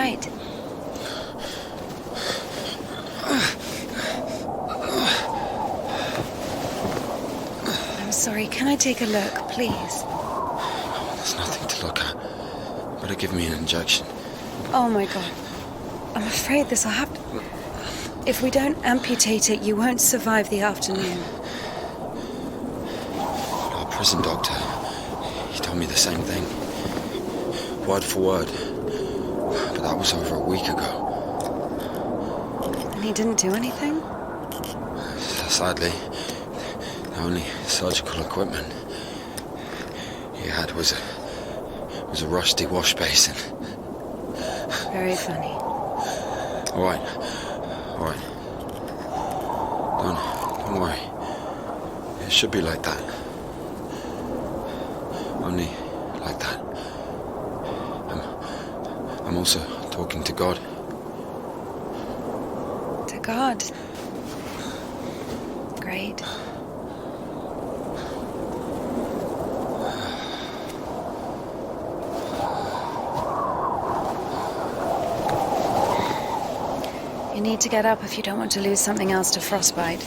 right. I'm sorry, can I take a look, please? There's nothing to look at. Better give me an injection. Oh my god. I'm afraid this'll happen. If we don't amputate it, you won't survive the afternoon. Our prison doctor, he told me the same thing. Word for word. But that was over a week ago. And he didn't do anything? Sadly, the only surgical equipment he had was a rusty wash basin. Very funny. All right. Don't worry. It should be like that. Only like that. I'm also talking to God. To God. Great. You need to get up if you don't want to lose something else to frostbite.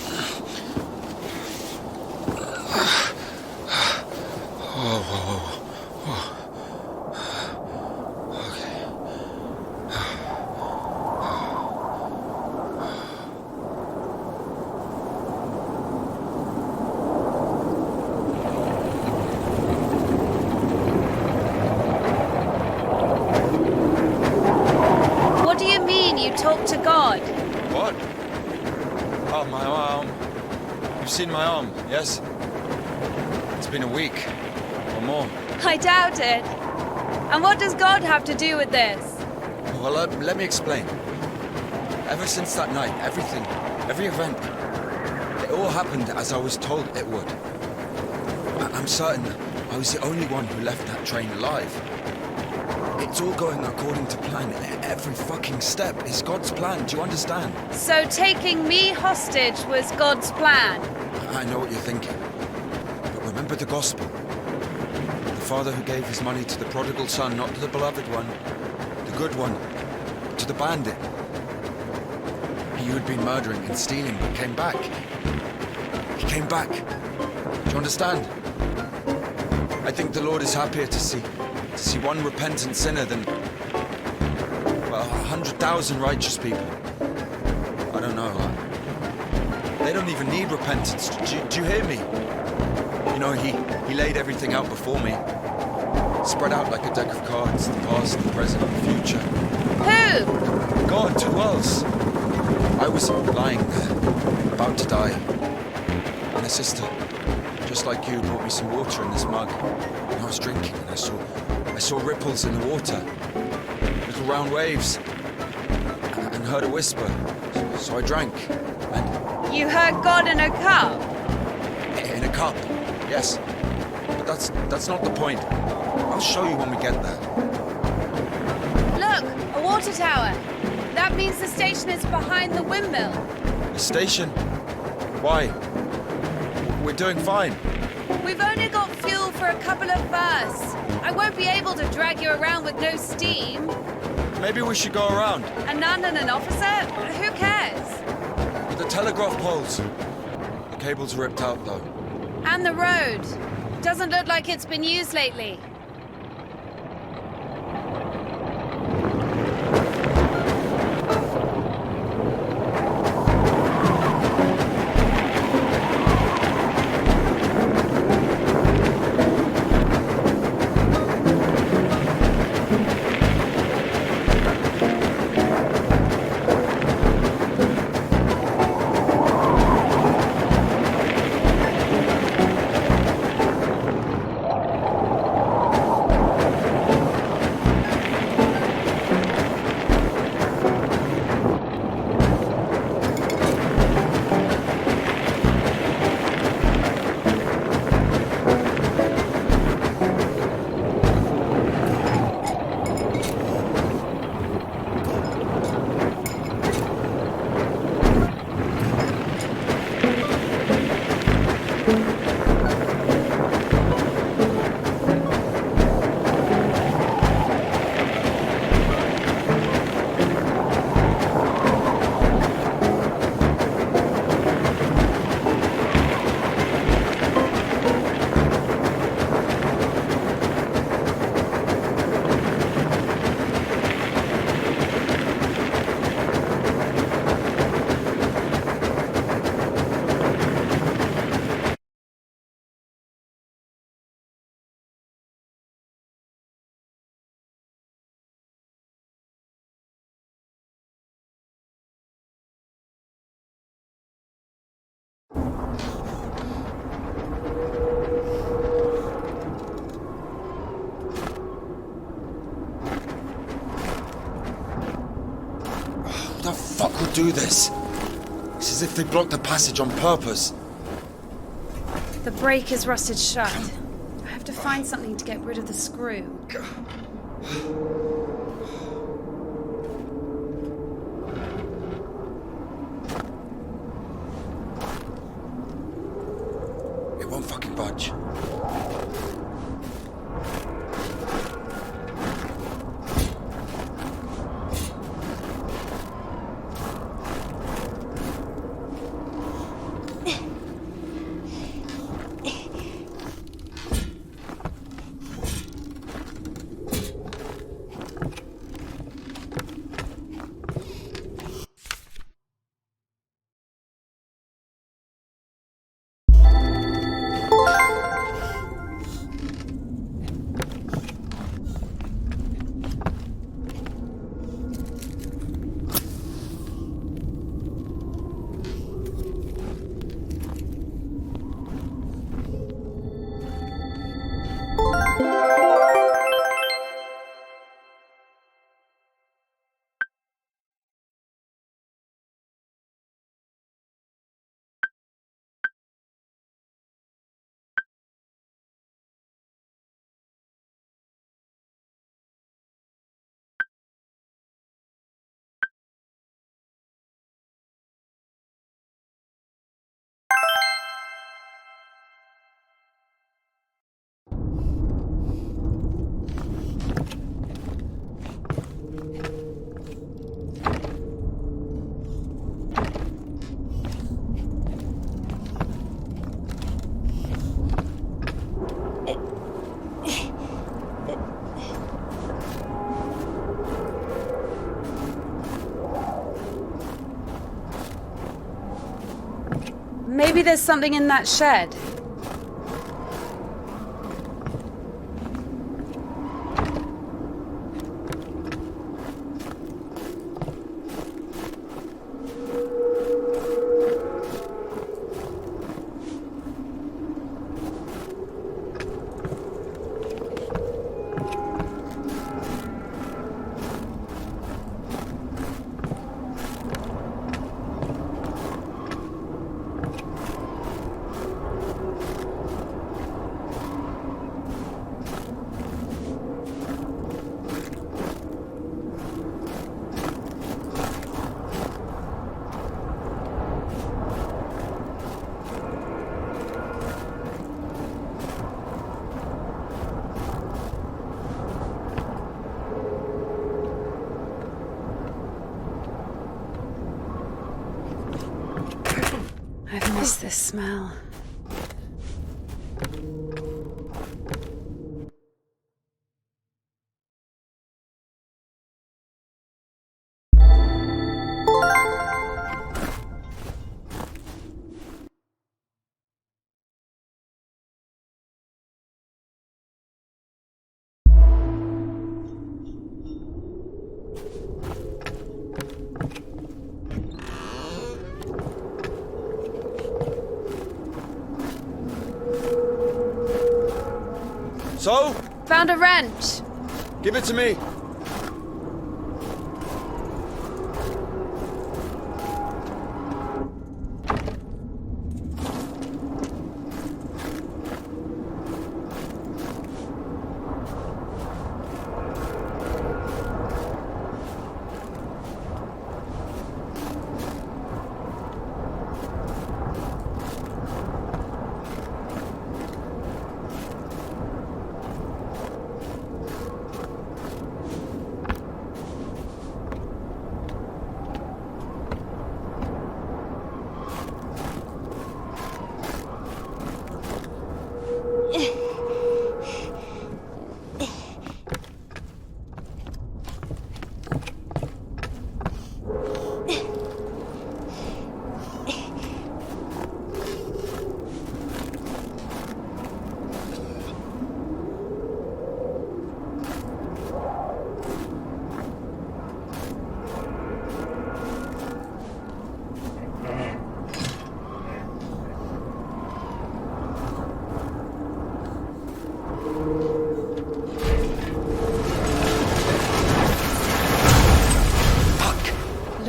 What do you mean you talk to God? What? Oh, my arm. You've seen my arm, yes? It's been a week or more. I doubt it. And what does God have to do with this? Well, let me explain. Ever since that night, every event, it all happened as I was told it would. I'm certain I was the only one who left that train alive. It's all going according to plan. Every fucking step is God's plan. Do you understand? So taking me hostage was God's plan? I know what you're thinking. But remember the gospel. The father who gave his money to the prodigal son, not to the beloved one, the good one, but to the bandit. He who had been murdering and stealing but came back. He came back. Do you understand? I think the Lord is happier to see one repentant sinner than, well, 100,000 righteous people. I don't know. They don't even need repentance. Do you hear me? You know, he laid everything out before me. Spread out like a deck of cards, the past, the present, the future. Who? God, who else? I was lying there, about to die. And a sister, just like you, brought me some water in this mug. And I was drinking, and I saw ripples in the water. Little round waves. And heard a whisper. So I drank. And You heard God in a cup? in a cup, yes. But that's not the point. I'll show you when we get there. Look, a water tower. That means the station is behind the windmill. The station? Why? We're doing fine. We've only got fuel for a couple of bursts. I won't be able to drag you around with no steam. Maybe we should go around. A nun and an officer? Who cares? The telegraph poles. The cable's ripped out, though. And the road. Doesn't look like it's been used lately. do this. It's as if they blocked the passage on purpose. The brake is rusted shut. I have to find something to get rid of the screw. It won't fucking budge. Maybe there's something in that shed. I've missed this smell. So? Found a wrench. Give it to me.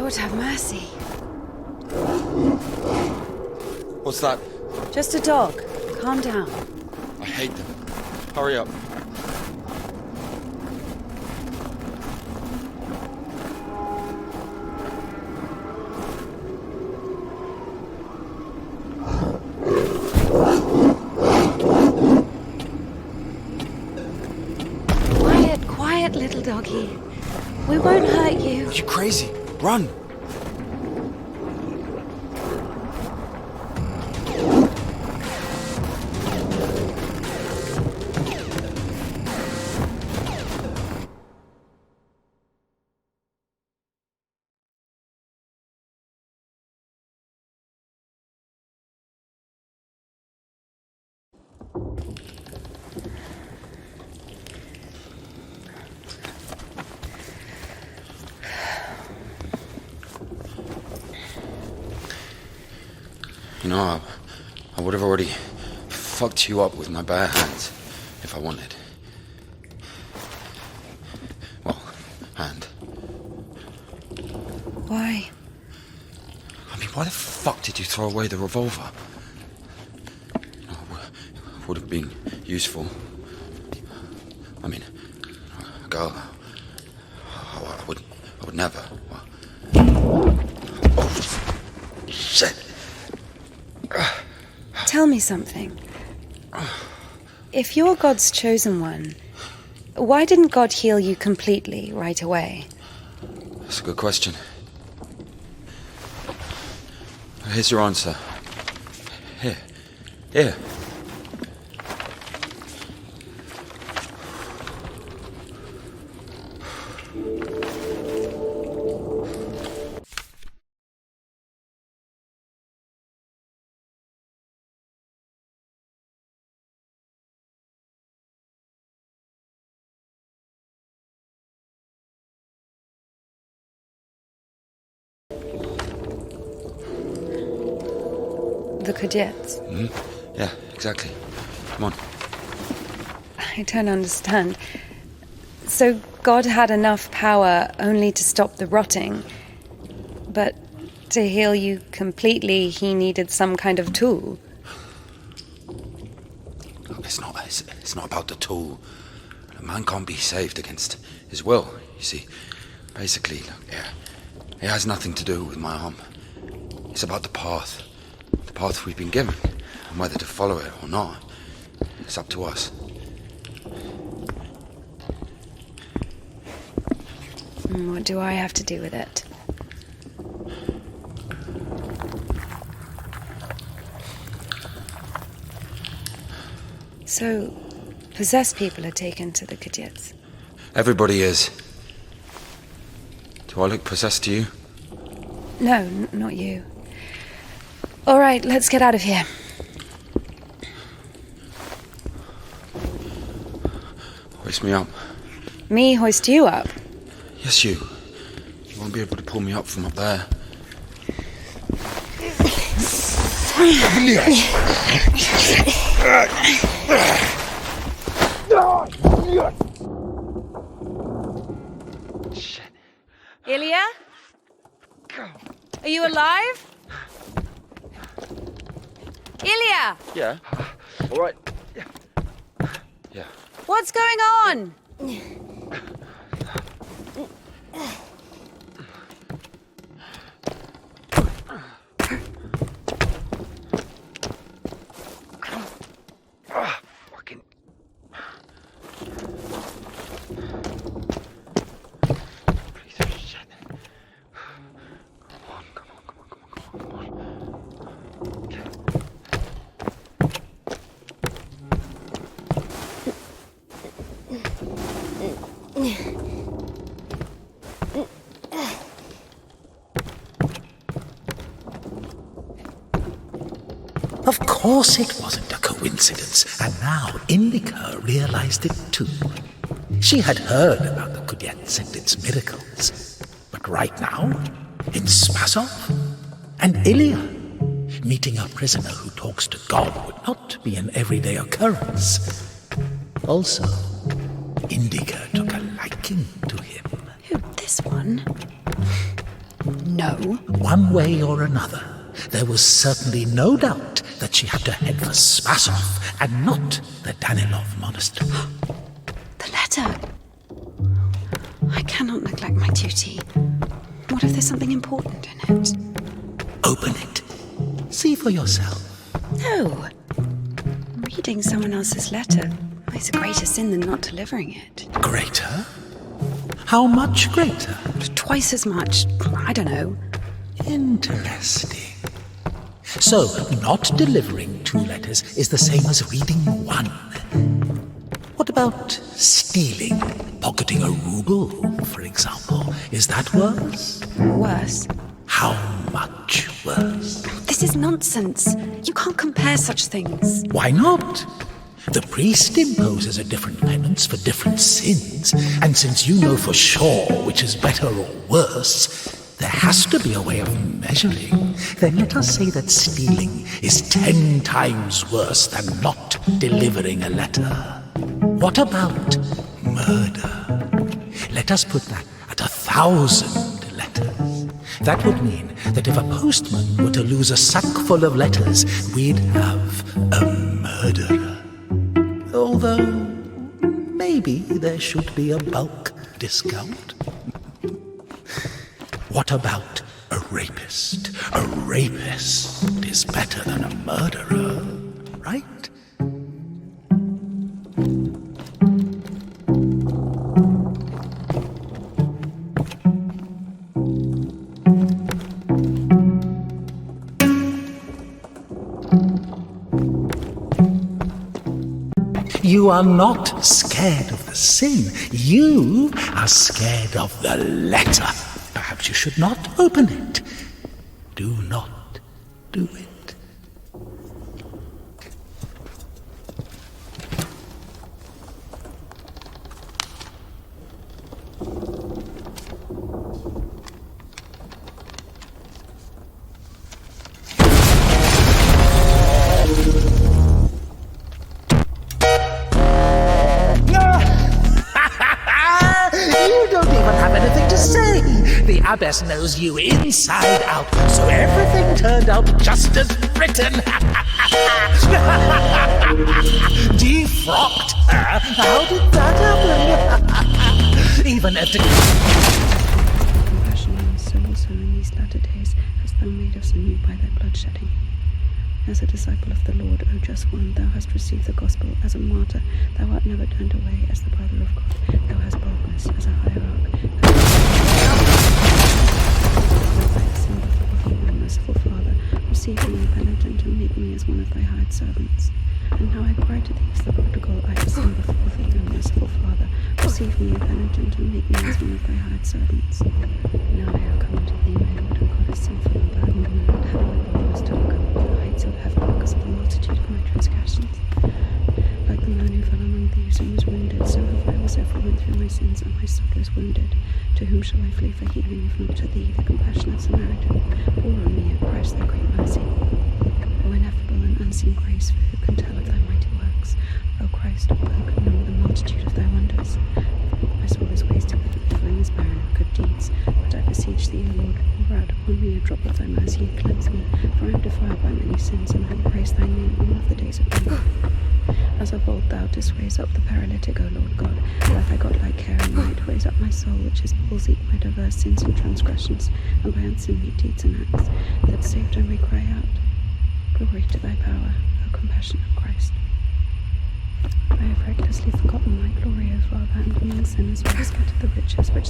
Lord have mercy. What's that? Just a dog. Calm down. I hate them. Hurry up. Quiet, little doggy. We won't hurt you. Are you crazy? Run! You know, I would have already fucked you up with my bare hands if I wanted. Well, hand. Why? I mean, why the fuck did you throw away the revolver? Would have been useful. I mean, a girl. I would never. Oh, shit. Tell me something. If you're God's chosen one, why didn't God heal you completely right away? That's a good question. Here's your answer. Here. The Kudets. Yeah, exactly. Come on. I don't understand. So God had enough power only to stop the rotting, but to heal you completely, he needed some kind of tool. Look, it's not about the tool. A man can't be saved against his will, you see. Basically, look, it has nothing to do with my arm. It's about the path. The path we've been given. And whether to follow it or not, it's up to us. What do I have to do with it? So, possessed people are taken to the Kudets. Everybody is. Do I look possessed to you? No, not you. All right, let's get out of here. Hoist me up. Me hoist you up? Yes, you. You won't be able to pull me up from up there. Shit. Ilya? Are you alive? Ilya! Yeah. All right. Yeah. What's going on? Fucking. Piece of shit. Come on. Of course it wasn't a coincidence, and now Indika realized it too. She had heard about the Kudets and its miracles, but right now, in Spasov and Ilya, meeting a prisoner who talks to God would not be an everyday occurrence. Also, Indika took a liking to him. Who, this one? No. One way or another, there was certainly no doubt that she had to head for Spasov and not the Danilov Monastery. The letter! I cannot neglect my duty. What if there's something important in it? Open it. See for yourself. No. Reading someone else's letter is a greater sin than not delivering it. Greater? How much greater? Twice as much. I don't know. Interesting. So, not delivering 2 letters is the same as reading 1. What about stealing, pocketing a ruble, for example? Is that worse? Worse. How much worse? This is nonsense. You can't compare such things. Why not? The priest imposes a different penance for different sins, and since you know for sure which is better or worse, there has to be a way of measuring. Then let us say that stealing is 10 times worse than not delivering a letter. What about murder? Let us put that at 1,000 letters. That would mean that if a postman were to lose a sack full of letters, we'd have a murderer. Although, maybe there should be a bulk discount. What about a rapist? A rapist is better than a murderer, right? You are not scared of the sin. You are scared of the letter. Perhaps you should not open it. Do not do it. The abbess knows you inside out, so everything turned out just as written. Defrocked her? How did that happen? Even after... Compassion on us so also in these latter days hast thou made us anew by thy bloodshedding. As a disciple of the Lord, O just one, thou hast received the gospel as a martyr. Thou art never turned away as the brother of God. Thou hast boldness as a hierarch. Merciful Father, receive me penitent and make me as one of thy hired servants. And now I cry to thee as the prodigal, I have sinned before thee, O merciful Father, receive me penitent and make me as one of thy hired servants. Now I have come to thee, my Lord and God, as sinful and burdened, and not have my boldness to look up to the heights of heaven because of the multitude of my transgressions. Like the man who fell among thieves and was wounded, so have I also fallen through my sins, and my soul is wounded. To whom shall I flee for healing, if not to thee, the compassionate Samaritan? Pour on me, O Christ, thy great mercy. O ineffable and unseen grace, for who can tell of thy mighty works? O Christ, who can number the multitude of thy wonders? My soul is wasted with the living is barren of good deeds. But I beseech thee, O Lord, pour out upon me a drop of thy mercy and cleanse me, for I am defiled by many sins, and I will praise thy name all of the days of my life. As of old thou didst raise up the paralytic, O Lord God, by thy godlike care and might raise up my soul, which is palsied by diverse sins and transgressions, and by unseemly deeds and acts, that saved I may cry out, glory to thy power, O compassionate Christ. I have recklessly forgotten thy glory, O Father, and among sinners I have scattered the riches which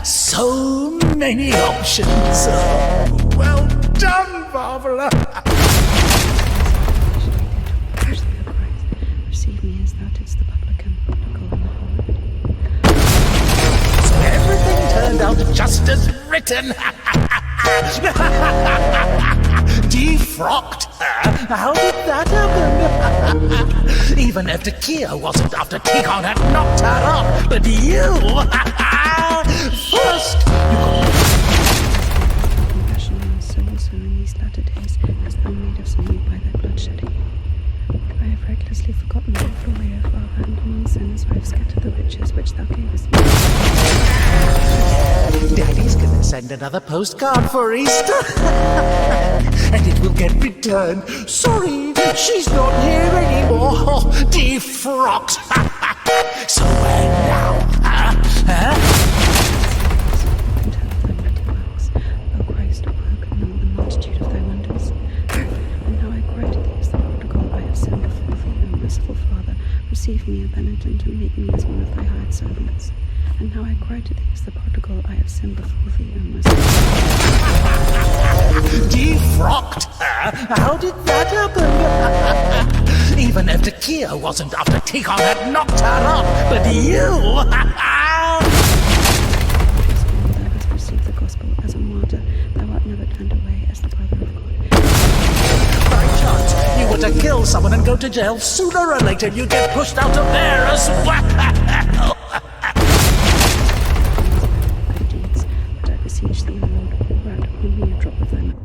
So many options. Well done, Barbara. receive me as thou didst the publican, prodigal, and the harlot. So everything turned out just as written. Defrocked her? How did that happen? Even Evdokia wasn't after Tikhon had knocked her up, but you! First, you got... Compassion on us so also in these latter days hast thou made us anew by thy bloodshedding. I have recklessly forgotten thy glory, O Father, and among sinners I have scattered the riches which thou gavest me. Daddy's gonna send another postcard for Easter. And it will get returned. Sorry, she's not here anymore. Defrocked. So where now? Huh? And tell of thy mighty works, O Christ, who work among the multitude of thy wonders. And now I cry to thee as the prodigal I have sinned before thee, O merciful Father, receive me, a penitent, and make me as one of thy hired servants. And now I cry to thee as the prodigal I have sinned before thee, O merciful Defrocked her? How did that happen? Even if the Kia wasn't after Tikon had knocked her up, but you! Thou hast received the gospel as a martyr, thou art never turned away as the brother of God. By chance, you were to kill someone and go to jail, sooner or later you'd get pushed out of there as well. Good deeds, but I beseech thee, O Lord, pour out upon me a drop of thy mouth.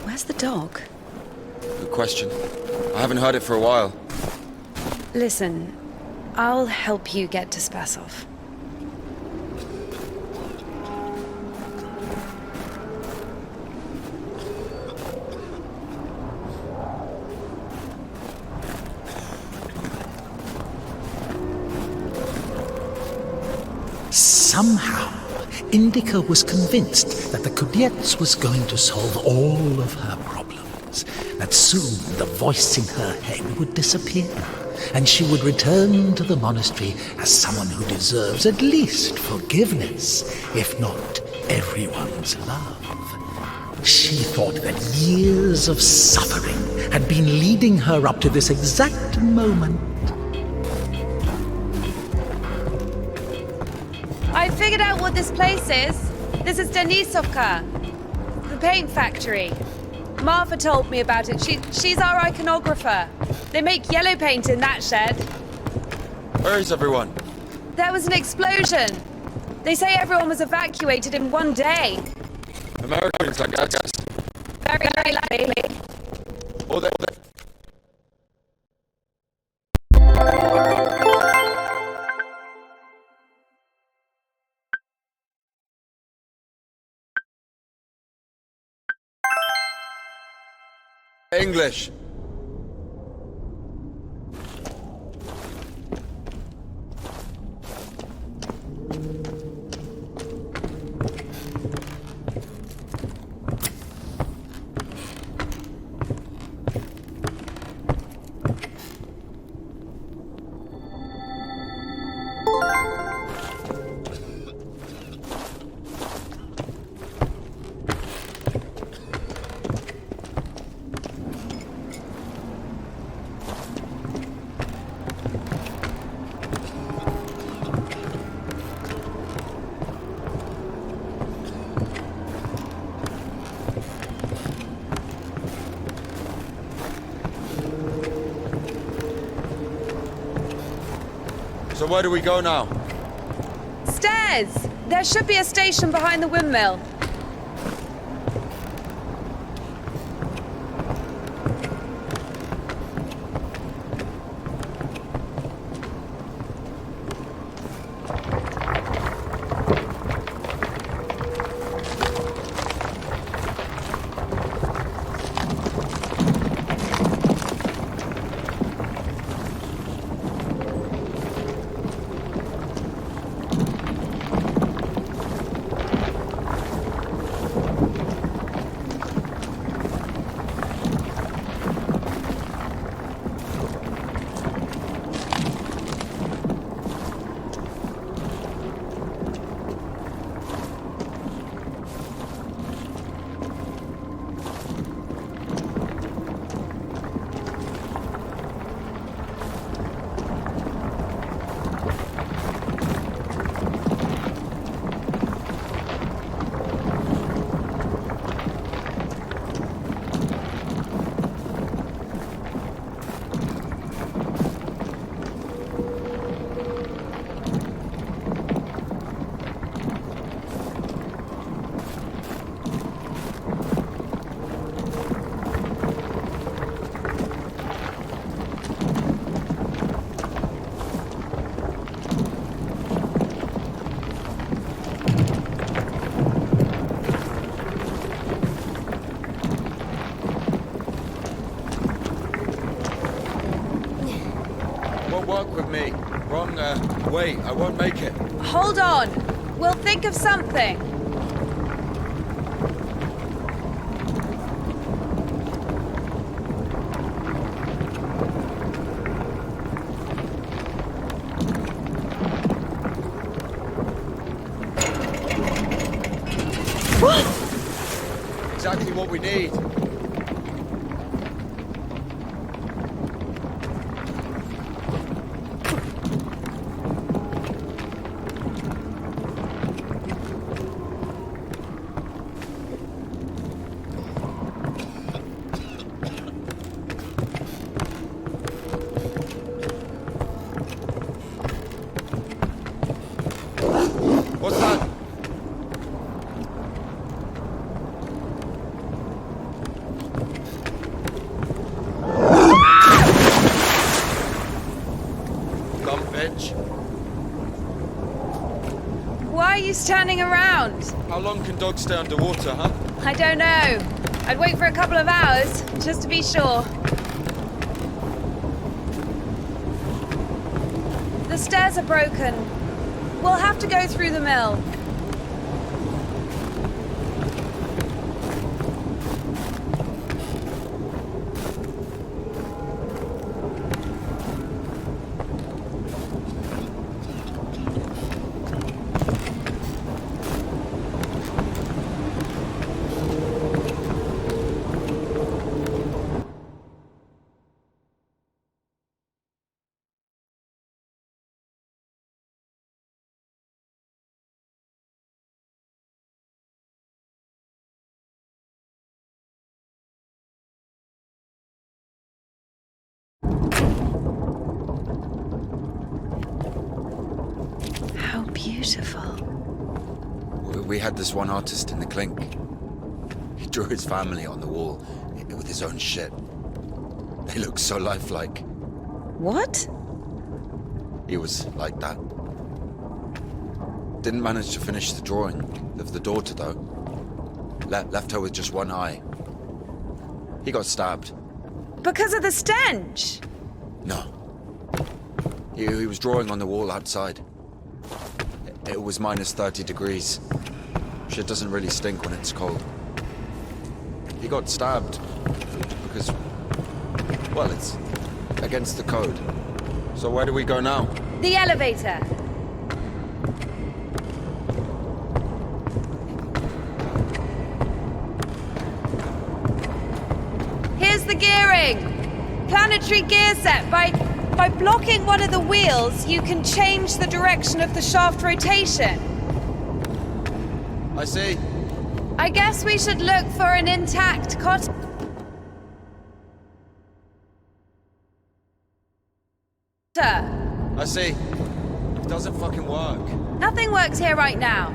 Where's the dog? Good question. I haven't heard it for a while. Listen, I'll help you get to Spasov. Somehow, Indika was convinced that the Kudiets was going to solve all of her problems, that soon the voice in her head would disappear, and she would return to the monastery as someone who deserves at least forgiveness, if not everyone's love. She thought that years of suffering had been leading her up to this exact moment. I figured out what this place is. This is Denisovka, the paint factory. Martha told me about it. She's our iconographer. They make yellow paint in that shed. Where is everyone? There was an explosion. They say everyone was evacuated in one day. Americans, I guess. Very, very likely. Or they... English. So where do we go now? Stairs! There should be a station behind the windmill. luck with me. Wrong, way. I won't make it. Hold on. We'll think of something. Exactly what we need. What's that? Dumb bitch. Why are you standing around? How long can dogs stay underwater, huh? I don't know. I'd wait for a couple of hours, just to be sure. The stairs are broken. We'll have to go through the mill. How beautiful. We had this one artist in the clink. He drew his family on the wall with his own shit. They look so lifelike. What? He was like that. Didn't manage to finish the drawing of the daughter, though. Left her with just one eye. He got stabbed. Because of the stench? No. He was drawing on the wall outside. It was minus 30 degrees. Shit doesn't really stink when it's cold. He got stabbed because, well, it's against the code. So where do we go now? The elevator. Here's the gearing. Planetary gear set. By blocking one of the wheels, you can change the direction of the shaft rotation. I see. I guess we should look for an intact cot. I see. It doesn't fucking work. Nothing works here right now.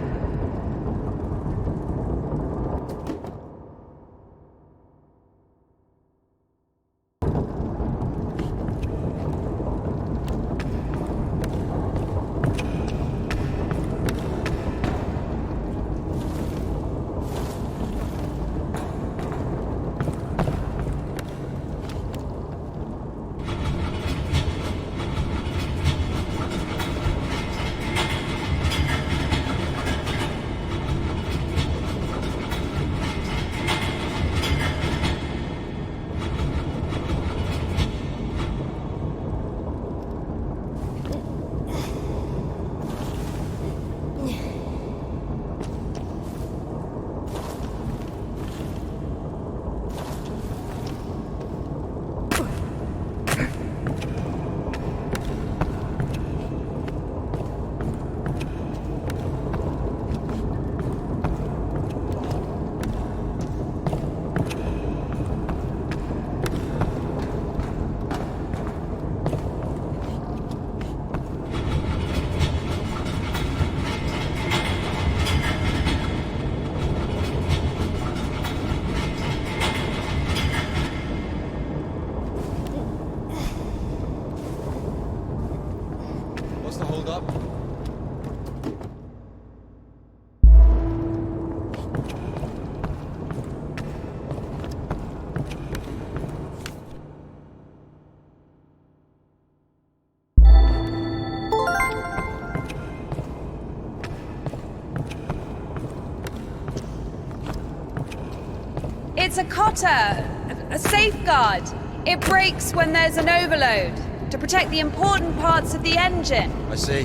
It's a cotter, a safeguard. It breaks when there's an overload to protect the important parts of the engine. I see.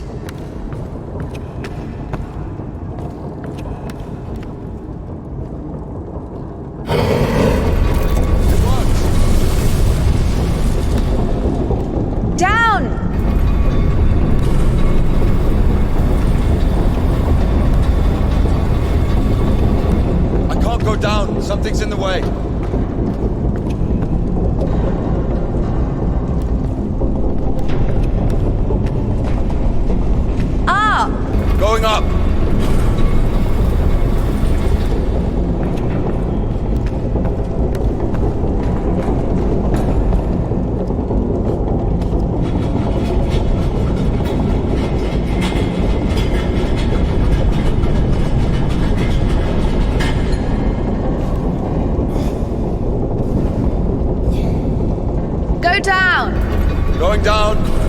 Down! I can't go down. Something's in the way. Going up! Go down! Going down!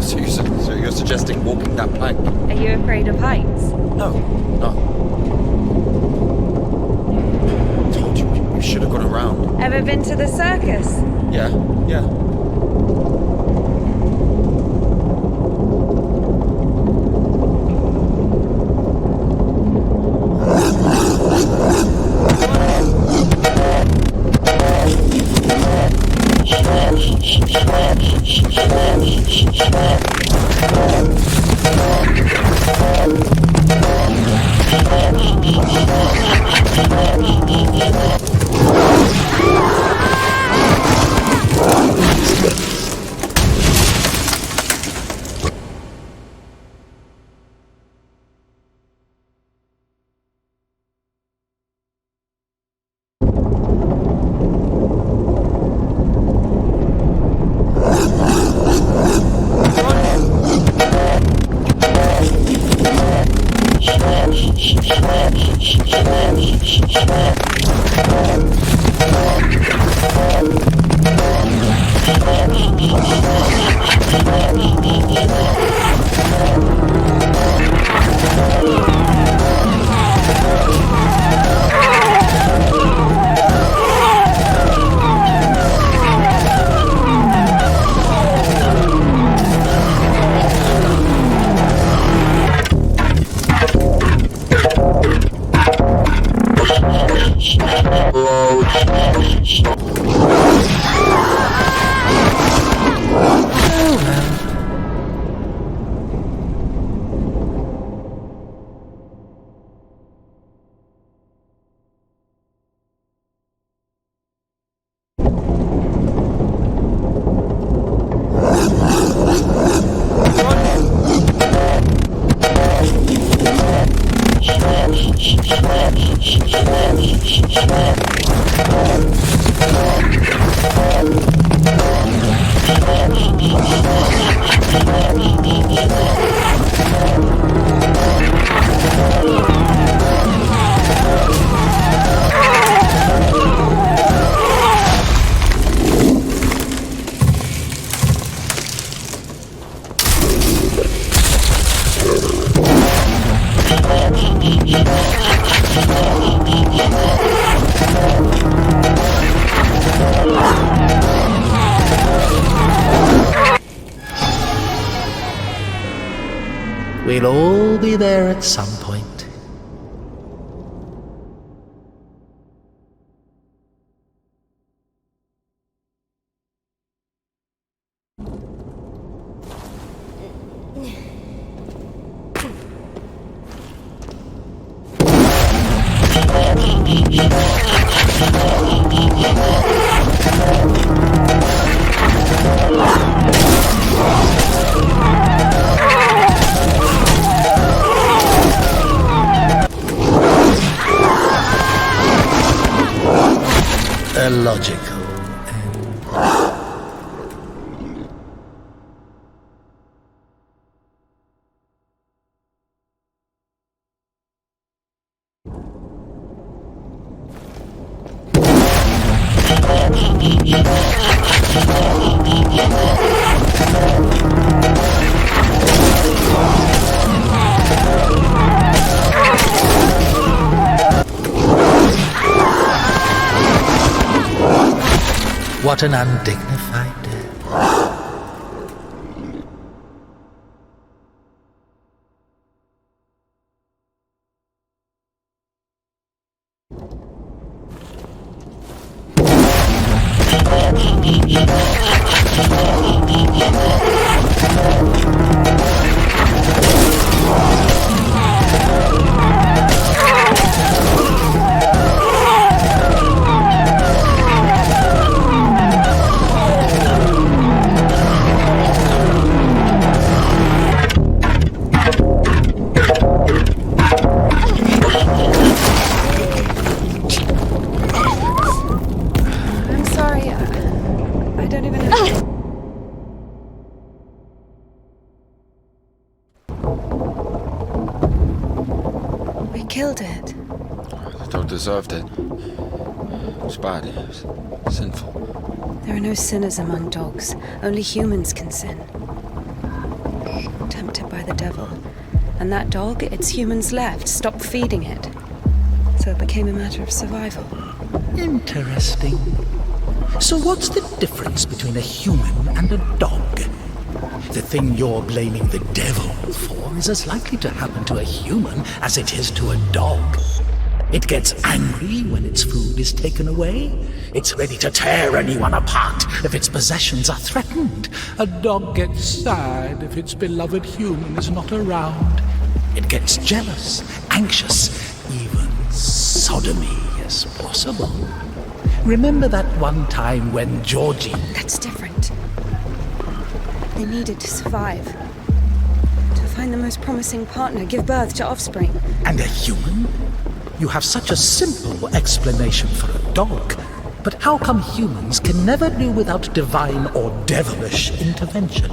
So you're suggesting walking that plank? Are you afraid of heights? No, no. I told you we should have gone around. Ever been to the circus? Yeah, yeah. We'll all be there at some point. a logical end. What an undignified death. I'm sorry. I don't even know. We killed it. The dog deserved it. It was bad. It was sinful. There are no sinners among dogs. Only humans can sin. Tempted by the devil. And that dog, its humans left, stopped feeding it. So it became a matter of survival. Interesting. So what's the difference between a human and a dog? The thing you're blaming the devil for is as likely to happen to a human as it is to a dog. It gets angry when its food is taken away. It's ready to tear anyone apart if its possessions are threatened. A dog gets sad if its beloved human is not around. It gets jealous, anxious, even sodomy is possible. Remember that one time when Georgie... That's different. They needed to survive. To find the most promising partner, give birth to offspring. And a human? You have such a simple explanation for a dog. But how come humans can never do without divine or devilish intervention?